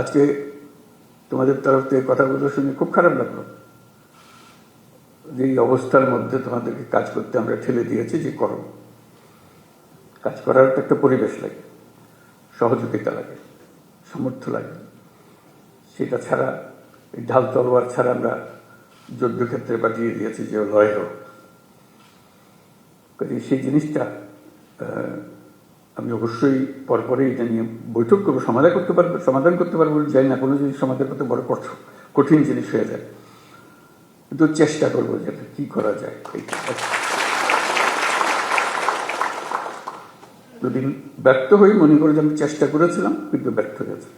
আজকে তোমাদের তরফ থেকে কথাগুলো শুনে খুব খারাপ লাগলো যে এই অবস্থার মধ্যে তোমাদেরকে কাজ করতে আমরা ঠেলে দিয়েছি যে করো। কাজ করার তো একটা পরিবেশ লাগে, সহযোগিতা লাগে, সামর্থ্য লাগে। সেটা ছাড়া ঢাল তলোয়ার ছাড়া আমরা যুদ্ধক্ষেত্রে পাঠিয়ে দিয়েছি যে লয় হোক। সেই জিনিসটা আমি অবশ্যই পরপরই এটা নিয়ে বৈঠক করবো, সমাধান করতে পারবো যাই না, কোনো জিনিস সমাধান করতে বড় কঠিন জিনিস হয়ে যায়, কিন্তু চেষ্টা করবো যে কি করা যায়। যদি ব্যর্থ হই মনে করে যে আমি চেষ্টা করেছিলাম কিন্তু ব্যর্থ হয়েছে,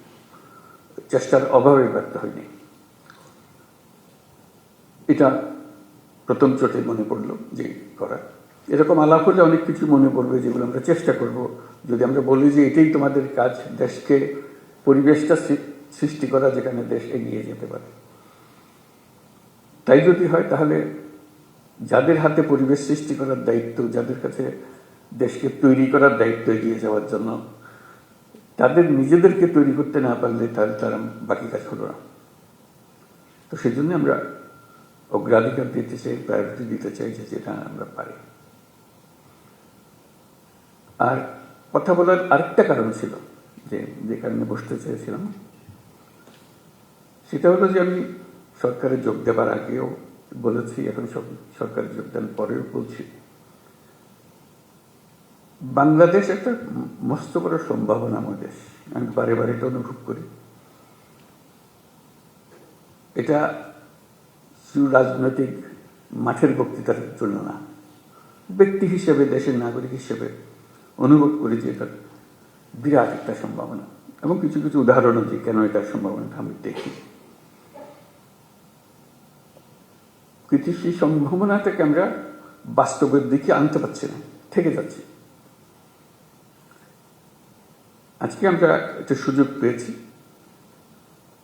চেষ্টার অভাবে ব্যর্থ হয়নি। এটা প্রথম চোটে মনে পড়লো যে করা। এরকম আলাপ হলে অনেক কিছু মনে পড়বে যেগুলো আমরা চেষ্টা করব। যদি আমরা বলি যে এটাই তোমাদের কাজ, দেশকে পরিবেশটা সৃষ্টি করা যেখানে দেশ এগিয়ে যেতে পারে, তাই যদি হয় তাহলে যাদের হাতে পরিবেশ সৃষ্টি করার দায়িত্ব, যাদের কাছে দেশকে তৈরি করার দায়িত্ব এগিয়ে যাওয়ার জন্য, তাদের নিজেদেরকে তৈরি করতে না পারলে তাহলে তারা বাকি কাজ হলো না। তো সেই জন্য আমরা অগ্রাধিকার দিতে চাই, প্রায়োরিটি দিতে চাই যে যেটা আমরা পারি। আর কথা বলার আরেকটা কারণ ছিল যে কারণে বসতে চেয়েছিলাম, সেটা হলো যে আমি সরকারে যোগ দেবার আগেও বলেছি, এখন সরকারে যোগদান পরেও বলছি, বাংলাদেশ একটা মস্ত বড় সম্ভাবনাময় দেশ। আমি বারে বারে এটা অনুভব করি। এটা শুধু রাজনৈতিক মাঠের বক্তৃতার জন্য না, ব্যক্তি হিসেবে, দেশের নাগরিক হিসেবে অনুভব করি যে এটা বিরাট একটা সম্ভাবনা, এবং কিছু কিছু উদাহরণও যে কেন এটার সম্ভাবনাটা আমি দেখি। কিন্তু সেই সম্ভাবনাটাকে আমরা বাস্তবের দিকে আনতে পারছি না, থেকে যাচ্ছি। আজকে আমরা একটা সুযোগ পেয়েছি,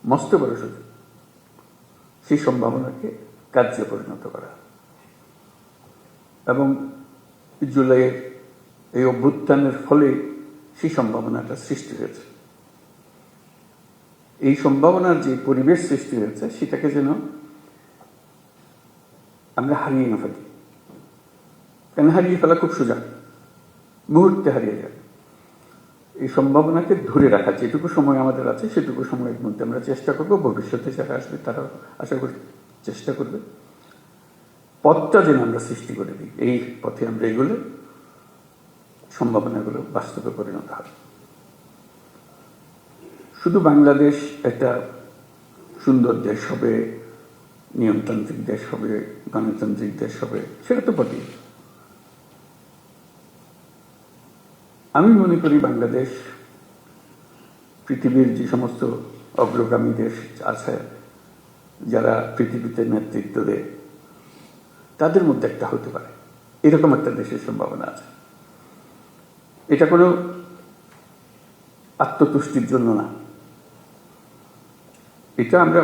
মস্ত বড় সুযোগ, সেই সম্ভাবনাকে কার্যে পরিণত করা। এবং জুলাইয়ের এই অভ্যুত্থানের ফলে সেই সম্ভাবনাটা সৃষ্টি হয়েছে। এই সম্ভাবনার যে পরিবেশ সৃষ্টি হয়েছে সেটাকে যেন আমরা হারিয়ে না ফেলি। কেন হারিয়ে ফেলা খুব সোজা, মুহূর্তে হারিয়ে যাবে। এই সম্ভাবনাকে ধরে রাখা, যেটুকু সময় আমাদের আছে সেটুকু সময়ের মধ্যে আমরা চেষ্টা করবো, ভবিষ্যতে যারা আসবে তারা আশা করি চেষ্টা করবে, পথটা যেন আমরা সৃষ্টি করে দিই। এই পথে আমরা এগুলো সম্ভাবনাগুলো বাস্তবে পরিণত হবে। শুধু বাংলাদেশ একটা সুন্দর দেশ হবে, নিয়মতান্ত্রিক দেশ হবে, গণতান্ত্রিক দেশ হবে, সেটা তো বটেই। আমি মনে করি বাংলাদেশ পৃথিবীর যে সমস্ত অগ্রগামী দেশ আছে যারা পৃথিবীতে নেতৃত্ব দেয় তাদের মধ্যে একটা হতে পারে, এরকম একটা দেশের সম্ভাবনা আছে। এটা কোনো আত্মতুষ্টির জন্য না, এটা আমরা,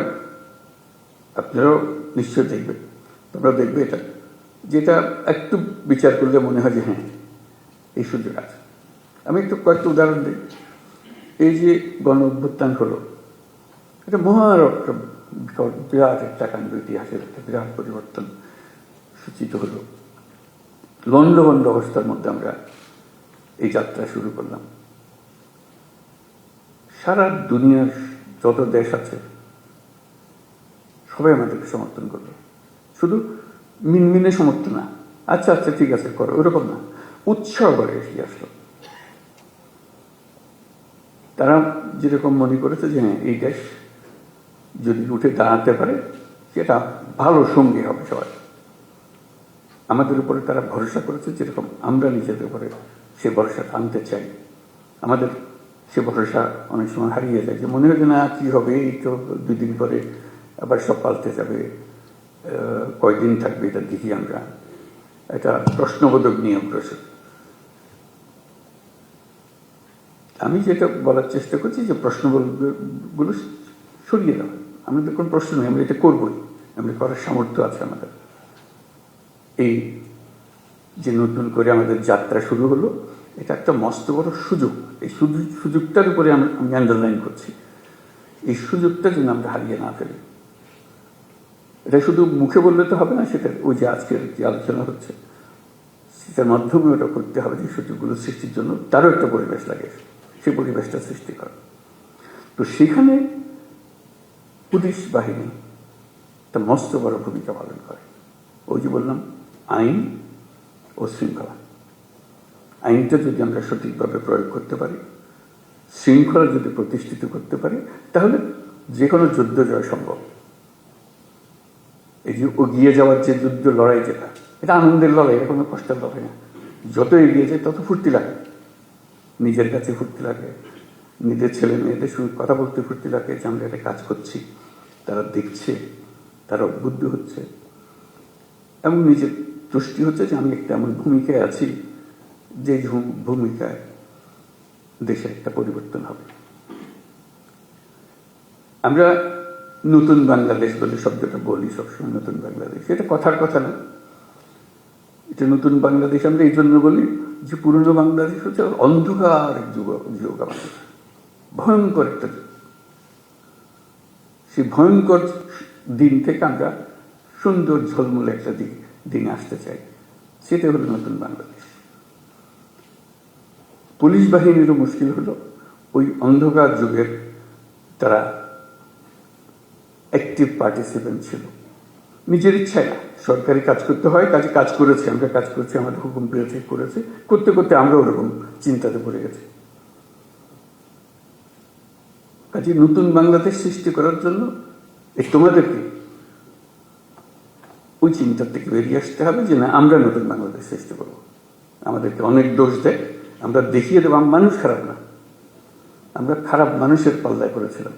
আপনারাও নিশ্চয় দেখবে, তোমরা দেখবে এটা, যেটা একটু বিচার করলে মনে হয় যে হ্যাঁ এই সুযোগ আছে। আমি একটু কয়েকটা উদাহরণ দিই। এই যে গণ অভ্যুত্থান হলো, এটা বিরাট একটা কাণ্ড, ইতিহাসের একটা বিরাট পরিবর্তন সূচিত হলো। লন্ডভন্ড অবস্থার মধ্যে আমরা এই যাত্রা শুরু করলাম। সারা দুনিয়ার যত দেশ আছে সবাই আমাদেরকে সমর্থন করলো। শুধু মিনমিনে সমর্থন না, আচ্ছা আচ্ছা ঠিক আছে করো, ওরকম না, উৎসাহ করে এসে আসলো। তারা যেরকম মনে করেছে যে হ্যাঁ এই দেশ যদি উঠে দাঁড়াতে পারে সেটা ভালো সঙ্গী হবে সবাই। আমাদের উপরে তারা ভরসা করেছে, যেরকম আমরা নিজেদের উপরে সে ভরসা আনতে চাই। আমাদের সে ভরসা অনেক সময় হারিয়ে যায়, যে মনে হয় যে না কি হবে, এই তো 2 দিন পরে আবার সব পাল্টে যাবে, কয়দিন থাকবে এটা দেখি আমরা। এটা প্রশ্নবোধক নিয়ে অগ্রসর। আমি যেটা বলার চেষ্টা করছি যে প্রশ্নগুলো সরিয়ে দেওয়া, আমাদের কোনো প্রশ্ন নেই, আমরা এটা করবোই, আমরা করার সামর্থ্য আছে আমাদের। এই যে নতুন করে আমাদের যাত্রা শুরু হলো, এটা একটা মস্ত বড় সুযোগ। এই সুযোগটার উপরে আমি আন্ডারলাইন করছি, এই সুযোগটা যেন আমরা হারিয়ে না ফেলি। এটা শুধু মুখে বললে তো হবে না, সেটা ওই যে আজকের যে আলোচনা হচ্ছে সেটার মাধ্যমে ওটা করতে হবে, যে সুযোগগুলো সৃষ্টির জন্য তারও একটা পরিবেশ লাগে, সেই পরিবেশটা সৃষ্টি করা। তো সেখানে পুলিশ বাহিনী একটা মস্ত বড় ভূমিকা পালন করে। ওই যে বললাম, আইন ও শৃঙ্খলা। আইনটা যদি আমরা সঠিকভাবে প্রয়োগ করতে পারি, শৃঙ্খলা যদি প্রতিষ্ঠিত করতে পারি, তাহলে যে কোনো যুদ্ধ জয় সম্ভব। এই যে এগিয়ে যাওয়ার যে যুদ্ধ লড়াই, যেটা এটা আনন্দের লড়াই, এটা কোনো কষ্টের লড়াই না। যত এগিয়ে যায় তত ফুর্তি লাগে, নিজের কাছে ফুর্তি লাগে, নিজের ছেলে মেয়েদের সঙ্গে কথা বলতে ফুর্তি লাগে যে আমরা একটা কাজ করছি, তারা দেখছে, তারা উদ্বুদ্ধ হচ্ছে, এবং নিজের তুষ্টি হচ্ছে যে আমি একটা এমন ভূমিকায় আছি যে ভূমিকায় দেশে একটা পরিবর্তন হবে। আমরা নতুন বাংলাদেশ বলে শব্দটা বলি সবসময়, নতুন বাংলাদেশ, এটা কথার কথা না। এটা নতুন বাংলাদেশ আমরা এই জন্য বলি যে পুরনো বাংলাদেশ হচ্ছে অন্ধকার যুগ, আমাদের ভয়ঙ্কর একটা যুগ। সেই ভয়ঙ্কর দিন থেকে আমরা সুন্দর ঝলমলে একটা দিন আসতে চাই, সেটা হলো নতুন বাংলাদেশ। পুলিশ বাহিনীরও মুশকিল হলো ওই অন্ধকার যুগের তারা অ্যাক্টিভ পার্টিসিপেন্ট ছিল, নিজের ইচ্ছায় না, সরকারি কাজ করতে হয়, কাজে কাজ করেছে, আমরা কাজ করছি, আমাদের হুকুম পেয়েছে, করেছে, করতে করতে আমরা ওরকম চিন্তাতে পড়ে গেছি। কাজে নতুন বাংলাদেশ সৃষ্টি করার জন্য তোমাদেরকে ওই চিন্তার থেকে বেরিয়ে আসতে হবে যে না, আমরা নতুন বাংলাদেশ সৃষ্টি করবো। আমাদেরকে অনেক দোষ দেয়, আমরা দেখিয়ে দেবো মানুষ খারাপ না, আমরা খারাপ মানুষের পাল্লায় করেছিলাম,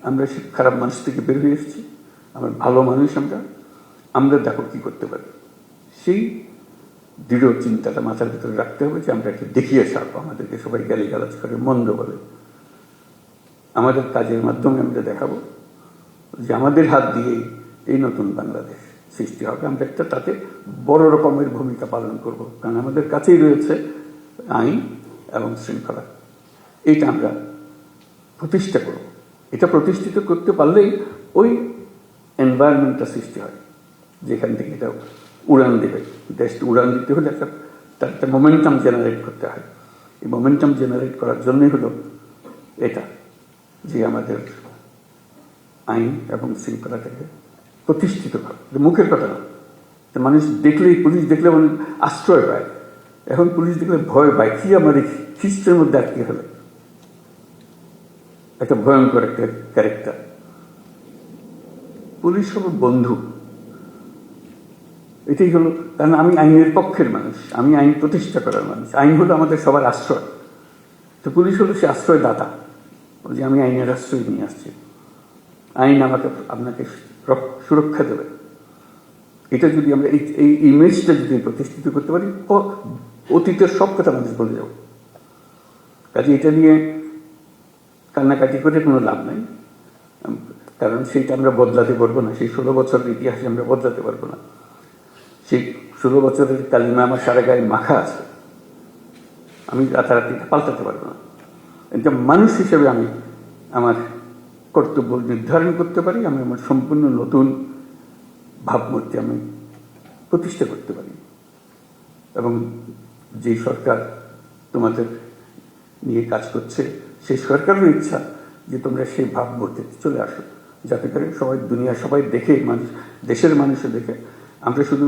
আমরা সে খারাপ মানুষ থেকে বের হয়ে এসেছি, আমরা ভালো মানুষ, আমরা দেখো কি করতে পারি। সেই দৃঢ় চিন্তাটা মাথার ভিতরে রাখতে হবে যে আমরা একটু দেখিয়ে ছাড়বো। আমাদেরকে সবাই গালিগালাজ করে, মন্দ বলে, আমাদের কাজের মাধ্যমে আমরা দেখাবো যে আমাদের হাত দিয়েই এই নতুন বাংলাদেশ সৃষ্টি হবে। আমরা একটা তাতে বড় রকমের ভূমিকা পালন করব, কারণ আমাদের কাছেই রয়েছে আইন এবং শৃঙ্খলা। এইটা আমরা প্রতিষ্ঠা করব। এটা প্রতিষ্ঠিত করতে পারলেই ওই এনভায়রনমেন্টটা সৃষ্টি হয় যেখান থেকে এটা উড়ান দেবে। দেশটা উড়ান দিতে হলে তার একটা মোমেন্টাম জেনারেট করতে হয়। এই মোমেন্টাম জেনারেট করার জন্যই হলো এটা, যে আমাদের আইন এবং শৃঙ্খলাটাকে প্রতিষ্ঠিত করা। মুখের কথা না, মানুষ দেখলেই, পুলিশ দেখলে মানুষ আশ্রয় পায়, এখন পুলিশ দেখলে ভয় পায়, কি আমাদের খ্রিস্টের মধ্যে আটকে হলো, একটা ভয়ঙ্কর একটা ক্যারেক্টার। পুলিশ হলো বন্ধু, এটাই হলো, কারণ আমি আইনের পক্ষের মানুষ, আমি আইন প্রতিষ্ঠা করার মানুষ, আইন হলো আমাদের সবার আশ্রয়। তো পুলিশ হলো সে আশ্রয় দাতা, যে আমি আইনের আশ্রয় নিয়ে আসছি, আইন আপনাকে সুরক্ষা দেবে। এটা যদি আমরা এই ইমেজটা যদি প্রতিষ্ঠিত করতে পারি, অতীতের সব কথা মানুষ বলে যাব। কাজে এটা নিয়ে কান্নাকাটি করে কোনো লাভ নাই, কারণ সেইটা আমরা বদলাতে পারবো না। সেই 16 বছরের ইতিহাসে আমরা বদলাতে পারবো না। সেই 16 বছরের কালিমা আমার সারা গায়ে মাখা আছে, আমি রাতারাতি পাল্টাতে পারবো না। এটা মানুষ হিসেবে আমি আমার কর্তব্য নির্ধারণ করতে পারি, আমি আমার সম্পূর্ণ নতুন ভাবমূর্তি আমি প্রতিষ্ঠা করতে পারি। এবং যে সরকার তোমাদের নিয়ে কাজ করছে, সেই সরকারের ইচ্ছা যে তোমরা সেই ভাবমূর্তিতে চলে আসো, যাতে করে সবাই, দুনিয়া সবাই দেখে, মানুষ, দেশের মানুষও দেখে আমরা শুধু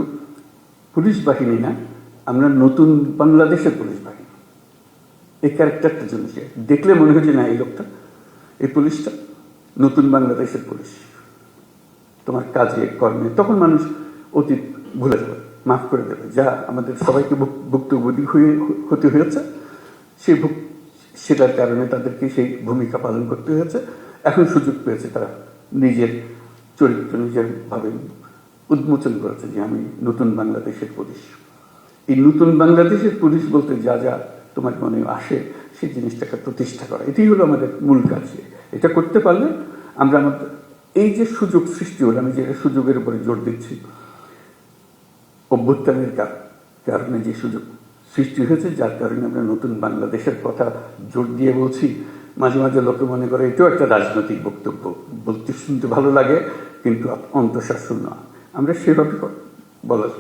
পুলিশ বাহিনী না, আমরা নতুন বাংলাদেশের পুলিশ বাহিনী। এই ক্যারেক্টারটা জন্য দেখলে মনে হয় যে না, এই লোকটা, এই পুলিশটা নতুন বাংলাদেশের পুলিশ। তোমার কাজে কর্মে তখন মানুষ অতীত ভুলে যাবে, মাফ করে দেবে, যা আমাদের সবাইকে ভুক্তভোগী হতে হয়েছে, সেটার কারণে তাদেরকে সেই ভূমিকা পালন করতে হয়েছে। এখন সুযোগ পেয়েছে, তারা নিজের চরিত্র নিজের ভাবে উন্মোচন করেছে যে আমি নতুন বাংলাদেশের পুলিশ। এই নতুন বাংলাদেশের পুলিশ বলতে যা যা তোমার মনে আসে, সেই জিনিসটাকে প্রতিষ্ঠা করা, এটাই হলো আমাদের মূল কাজ। এটা করতে পারলে আমরা আমাদের এই যে সুযোগ সৃষ্টি হলো, আমি যে সুযোগের উপরে জোর দিচ্ছি, অভ্যুত্থানের কারণে যে সুযোগ সৃষ্টি হয়েছে, যার কারণে আমরা নতুন বাংলাদেশের কথা জোর দিয়ে বলছি, মাঝে মাঝে লোকে মনে করে এটাও একটা রাজনৈতিক বক্তব্য, বলতে শুনতে ভালো লাগে কিন্তু অন্তঃসার শূন্য। আমরা সেভাবে বলার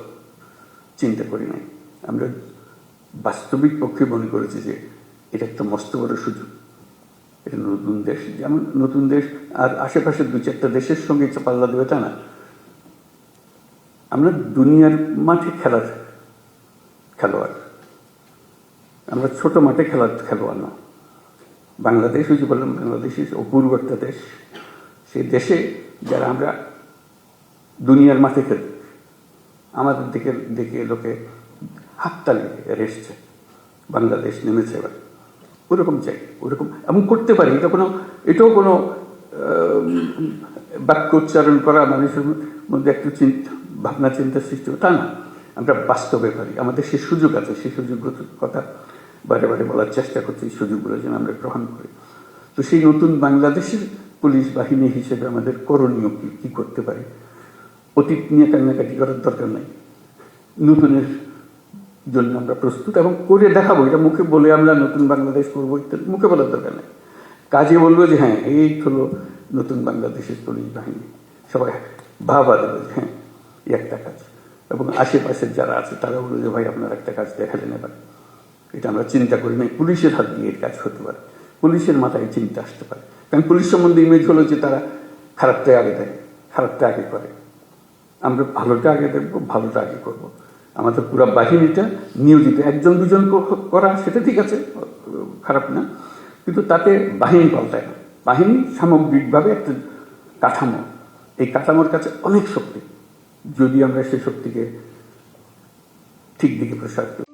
চিন্তা করি নাই। আমরা বাস্তবিক পক্ষে মনে করেছি যে এটা একটা মস্ত বড় সুযোগ। এটা নতুন দেশ, যেমন নতুন দেশ আর আশেপাশের 2-4টা দেশের সঙ্গে পাল্লা দেবে তা না। আমরা দুনিয়ার মাঠে খেলার খেলোয়াড়, আমরা ছোট মাঠে খেলার খেলোয়াড় না। বাংলাদেশ, ওই যে বললাম, বাংলাদেশ অপূর্ব একটা দেশ। সেই দেশে যারা আমরা দুনিয়ার মাঠে খেলি, আমাদের দিকে দেখে লোকে হাততালি এসছে, বাংলাদেশ নেমেছে এবার। ওরকম চাই, ওরকম এমন করতে পারি। এটাও কোনো বাক্য উচ্চারণ করা মানুষের মধ্যে একটু ভাবনা চিন্তার সৃষ্টি, তা না। আমরা বাস্তবে পারি, আমাদের সে সুযোগ আছে। সেই সুযোগগুলোর কথা বারে বারে বলার চেষ্টা করছি, এই সুযোগগুলো যেন আমরা গ্রহণ করি। তো সেই নতুন বাংলাদেশের পুলিশ বাহিনী হিসেবে আমাদের করণীয় কি করতে পারি? অতীত নিয়ে কান্নাকাটি করার দরকার নাই। নতুনের জন্য আমরা প্রস্তুত এবং করে দেখাবো। এটা মুখে বলে আমরা নতুন বাংলাদেশ করবো ইত্যাদি মুখে বলার দরকার নেই। কাজে বলবো যে হ্যাঁ, এই হলো নতুন বাংলাদেশের পুলিশ বাহিনী। সবাই ভাবা দেবে যে হ্যাঁ, এই একটা কাজ। এবং আশেপাশের যারা আছে তারা বললো যে ভাই আপনার একটা কাজ দেখালেন এবার। এটা আমরা চিন্তা করি নাই, পুলিশের হাত দিয়ে এর কাজ হতে পারে, পুলিশের মাথায় চিন্তা আসতে পারে। কারণ পুলিশ সম্বন্ধে ইমেজ হলো যে তারা খারাপটা আগে দেয়, খারাপটা আগে করে। আমরা ভালোটা আগে দেখবো, ভালোটা আগে করবো। আমাদের পুরো বাহিনীটা নিয়োজিত, 1-2 জন করা সেটা ঠিক আছে, খারাপ না, কিন্তু তাতে বাহিনী পাল্টায় না। বাহিনী সামগ্রিকভাবে একটা কাঠামো, এই কাঠামোর কাছে অনেক শক্তি, যদি আমরা সেই শক্তিকে ঠিক দিকে প্রসার করি।